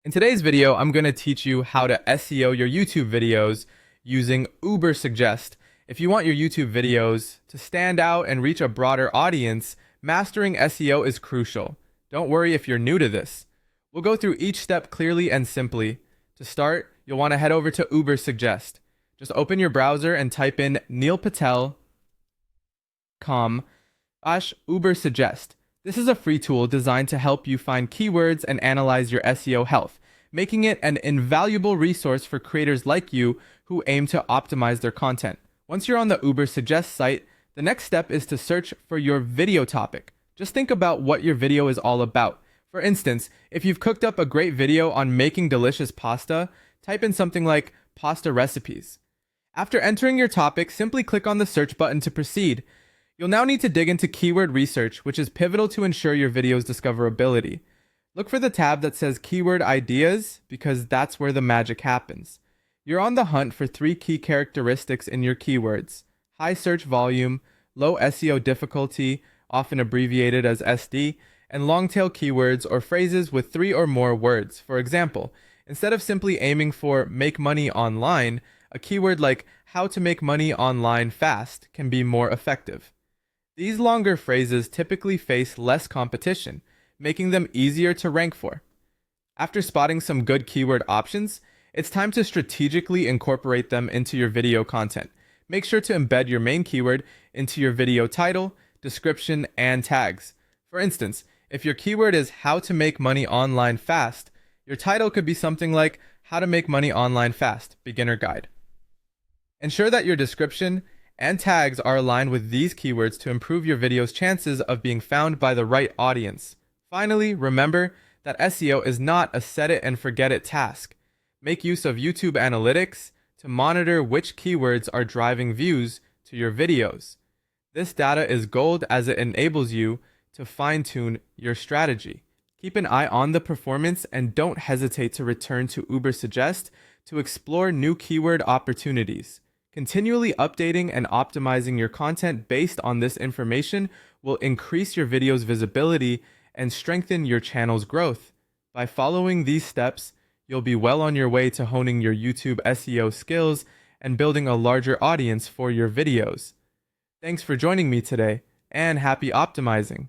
In today's video, I'm going to teach you how to SEO your YouTube videos using Ubersuggest. If you want your YouTube videos to stand out and reach a broader audience, mastering SEO is crucial. Don't worry if you're new to this. We'll go through each step clearly and simply. To start, you'll want to head over to Ubersuggest. Just open your browser and type in neilpatel.com/Ubersuggest. This is a free tool designed to help you find keywords and analyze your SEO health, making it an invaluable resource for creators like you who aim to optimize their content. Once you're on the Ubersuggest site, the next step is to search for your video topic. Just think about what your video is all about. For instance, if you've cooked up a great video on making delicious pasta, type in something like pasta recipes. After entering your topic, simply click on the search button to proceed. You'll now need to dig into keyword research, which is pivotal to ensure your video's discoverability. Look for the tab that says Keyword Ideas because that's where the magic happens. You're on the hunt for 3 key characteristics in your keywords: high search volume, low SEO difficulty, often abbreviated as SD, and long-tail keywords or phrases with 3 or more words. For example, instead of simply aiming for make money online, a keyword like how to make money online fast can be more effective. These longer phrases typically face less competition, making them easier to rank for. After spotting some good keyword options, it's time to strategically incorporate them into your video content. Make sure to embed your main keyword into your video title, description, and tags. For instance, if your keyword is how to make money online fast, your title could be something like how to make money online fast, beginner guide. Ensure that your description and tags are aligned with these keywords to improve your video's chances of being found by the right audience. Finally, remember that SEO is not a set it and forget it task. Make use of YouTube analytics to monitor which keywords are driving views to your videos. This data is gold as it enables you to fine-tune your strategy. Keep an eye on the performance and don't hesitate to return to Ubersuggest to explore new keyword opportunities. Continually updating and optimizing your content based on this information will increase your video's visibility and strengthen your channel's growth. By following these steps, you'll be well on your way to honing your YouTube SEO skills and building a larger audience for your videos. Thanks for joining me today, and happy optimizing!